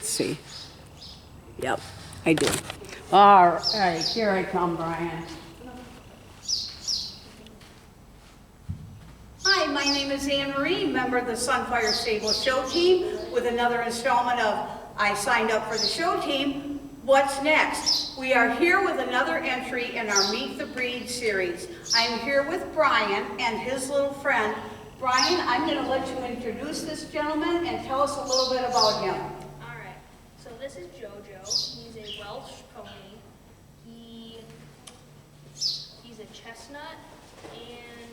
Let's see. Yep, I do. All right, here I come, Bryan. Hi, my name is Anne Marie, member of the Sunfire Stable show team, with another installment of I Signed Up for the Show Team. What's next? We are here with another entry in our Meet the Breed series. I'm here with Bryan and his little friend. Bryan, I'm going to let you introduce this gentleman and tell us a little bit about him. All right, so this is Jojo. He's a Welsh pony. He's a chestnut, and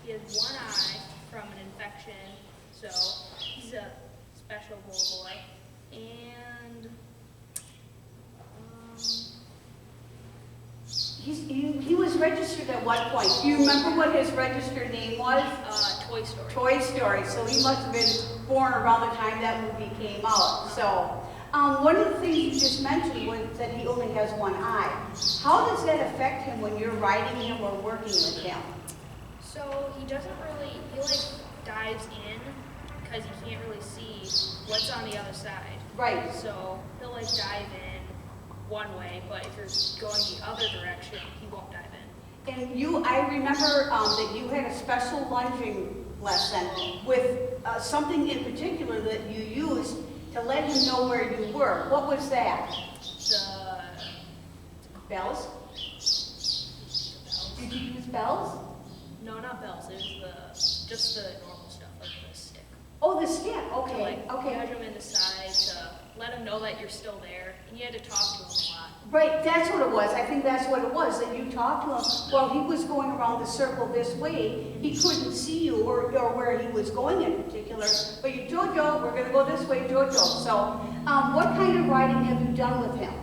he has one eye from an infection, so he's a special little boy. And he was registered at what point? Do you remember what his registered name was? Toy Story. Toy Story. So he must have been born around the time that movie came out. So one of the things you just mentioned was that he only has one eye. How does that affect him when you're riding him or working with him? So he doesn't really, he like dives in because he can't really see what's on the other side. Right. So he'll like dive in one way, but if you're going the other direction, he won't dive in. And I remember that you had a special lunging lesson with something in particular that you used to let him know where you were. What was that? The Bells? Did you use bells? No, not bells. It was just the normal stuff, like the stick. Oh, the stick. To Okay. like Okay. nudge him in the side to let him know that you're still there, and you had to talk to him a lot. Right, that's what it was. I think that's what it was, that you talked to him while he was going around the circle this way. He couldn't see you or where he was going in particular. But you, Jojo, we're going to go this way, Jojo. So what kind of riding have you done with him?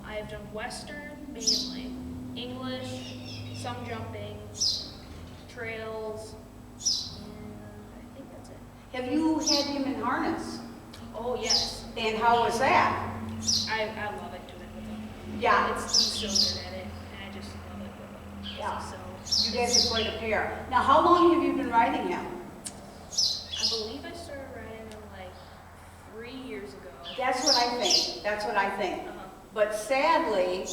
I have done Western, mainly. English, some jumping, trails, and I think that's it. Have you had him in harness? Oh, yes. And how was that? I love it doing it with him. Yeah. He's so good at it, and I just love it with him. Yeah. So, You guys are quite a pair. Now, how long have you been riding him? I believe I started riding him like 3 years ago. That's what I think. That's what I think. But sadly,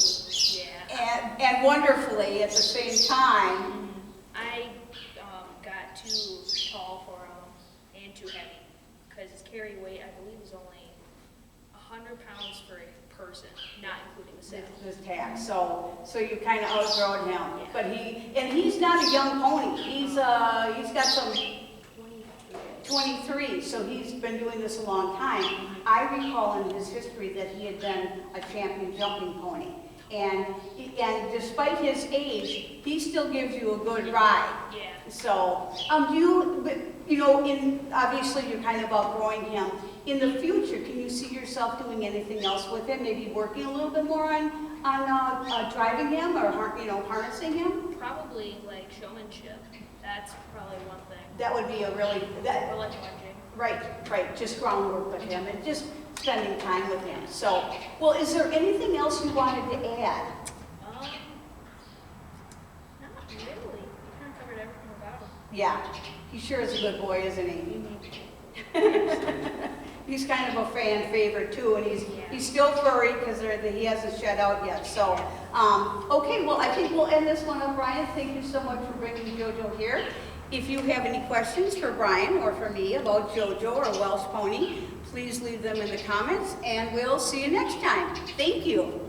Yeah. and wonderfully at the same time, I got too tall for him and too heavy because his carry weight, I believe, is only 100 pounds for a person, not including the saddle. this tax. So you kind of outgrown him. Yeah. But he's not a young pony. He's got some 23, so he's been doing this a long time. I recall in his history that he had been a champion jumping pony. And despite his age, he still gives you a good ride. Yeah. So, obviously you're kind of outgrowing him. In the future, can you see yourself doing anything else with him? Maybe working a little bit more on driving him or harnessing him? Probably like showmanship. That's probably one thing. That would be a really Or like lunging. right. Just groundwork with him and just spending time with him. So, well, is there anything else you wanted to add? Not really. You kind of covered everything about him. Yeah, he sure is a good boy, isn't he? He's kind of a fan favorite too, and he's still furry because he hasn't shed out yet. So, okay, well, I think we'll end this one up, Bryan. Thank you so much for bringing Jojo here. If you have any questions for Bryan or for me about Jojo or Welsh Pony, please leave them in the comments, and we'll see you next time. Thank you.